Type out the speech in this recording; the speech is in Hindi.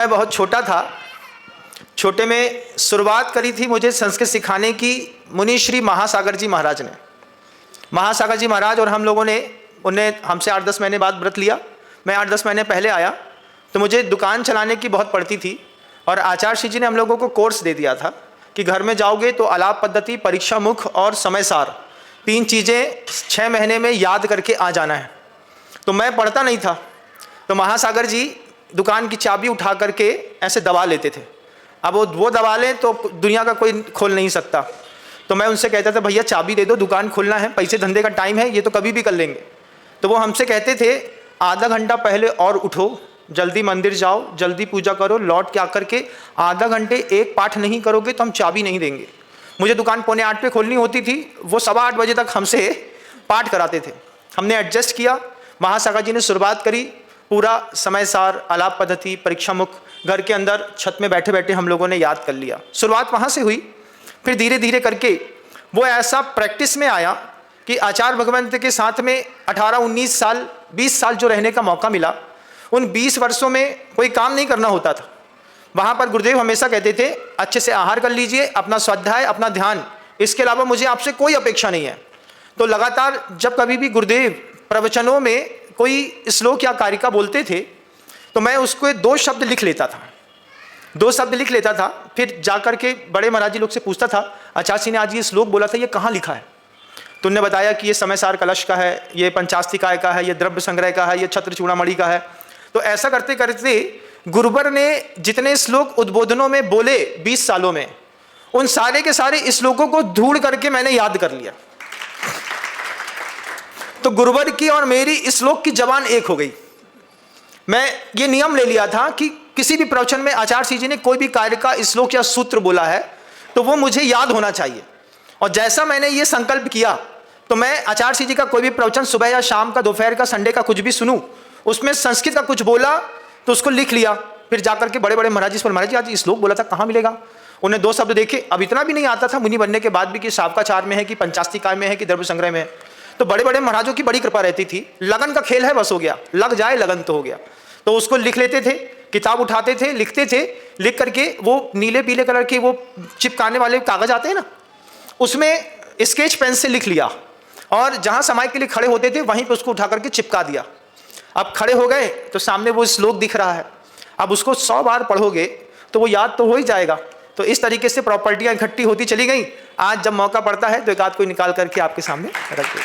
मैं बहुत छोटा था, छोटे में शुरुआत करी थी मुझे संस्कृत सिखाने की मुनि श्री महासागर जी महाराज ने। महासागर जी महाराज और हम लोगों ने उन्हें हमसे 8-10 महीने बाद व्रत लिया। मैं 8-10 महीने पहले आया तो मुझे दुकान चलाने की बहुत पड़ती थी और आचार्य श्री जी ने हम लोगों को कोर्स दे दिया था कि घर में जाओगे तो आलाप पद्धति, परीक्षा मुख और समय सार 3 चीज़ें 6 महीने में याद करके आ जाना है। तो मैं पढ़ता नहीं था, तो महासागर जी दुकान की चाबी उठा करके ऐसे दबा लेते थे। अब वो दबा लें तो दुनिया का कोई खोल नहीं सकता। तो मैं उनसे कहता था भैया चाबी दे दो, दुकान खोलना है, पैसे धंधे का टाइम है, ये तो कभी भी कर लेंगे। तो वो हमसे कहते थे आधा घंटा पहले और उठो, जल्दी मंदिर जाओ, जल्दी पूजा करो, लौट के आकर के आधा घंटे एक पाठ नहीं करोगे तो हम चाबी नहीं देंगे। मुझे दुकान 7:45 पे खोलनी होती थी, वो 8:15 बजे तक हमसे पाठ कराते थे। हमने एडजस्ट किया, महासागर जी ने शुरुआत करी, पूरा समय सार, आलाप पद्धति, परीक्षा मुख घर के अंदर छत में बैठे बैठे हम लोगों ने याद कर लिया। शुरुआत वहाँ से हुई, फिर धीरे धीरे करके वो ऐसा प्रैक्टिस में आया कि आचार्य भगवंत के साथ में 18-19 साल 20 साल जो रहने का मौका मिला, उन 20 वर्षों में कोई काम नहीं करना होता था। वहाँ पर गुरुदेव हमेशा कहते थे अच्छे से आहार कर लीजिए, अपना स्वाध्याय, अपना ध्यान, इसके अलावा मुझे आपसे कोई अपेक्षा नहीं है। तो लगातार जब कभी भी गुरुदेव प्रवचनों में कोई श्लोक या कारिका बोलते थे तो मैं उसको 2 शब्द लिख लेता था, 2 शब्द लिख लेता था। फिर जाकर के बड़े महाराज जी लोग से पूछता था आचार्य जी ने आज ये श्लोक बोला था, ये कहाँ लिखा है? तो उन्होंने बताया कि ये समय सार कलश का है, ये पंचास्तिकाय का है, ये द्रव्य संग्रह का है, ये छत्र चूड़ामणि का है। तो ऐसा करते करते गुरुवर ने जितने श्लोक उद्बोधनों में बोले 20 सालों में, उन सारे के सारे श्लोकों को ढूंढ करके मैंने याद कर लिया। तो गुरुवर की और मेरी श्लोक की जबान एक हो गई। मैं ये नियम ले लिया था कि किसी भी प्रवचन में आचार्य श्री जी ने कोई भी कार्य का श्लोक या सूत्र बोला है तो वो मुझे याद होना चाहिए। और जैसा मैंने ये संकल्प किया तो मैं आचार्य श्री जी का कोई भी प्रवचन सुबह या शाम का, दोपहर का, संडे का कुछ भी सुनूं, उसमें संस्कृत का कुछ बोला तो उसको लिख लिया। फिर जाकर के बड़े बड़े महाराज जी पर, महाराज जी आज श्लोक बोला था, कहाँ मिलेगा? उन्हें 2 शब्द देखे। अब इतना भी नहीं आता था मुनि बनने के बाद भी कि शावकाचार में है कि पंचास्तिकाय में है कि द्रव्य संग्रह में है। तो बड़े बड़े महाराजों की बड़ी कृपा रहती थी, लगन का खेल है, बस हो गया, लग जाए लगन तो हो गया। तो उसको लिख लेते थे, किताब उठाते थे, लिखते थे, लिख करके वो नीले पीले कलर के वो चिपकाने वाले कागज आते हैं ना, उसमें स्केच पेन से लिख लिया और जहाँ समय के लिए खड़े होते थे वहीं पे उसको उठा करके चिपका दिया। अब खड़े हो गए तो सामने वो श्लोक दिख रहा है, अब उसको 100 बार पढ़ोगे तो वो याद तो हो ही जाएगा। तो इस तरीके से प्रॉपर्टियाँ इकट्ठी होती चली गई। आज जब मौका पड़ता है तो एक आध कोई निकाल करके आपके सामने रख दे।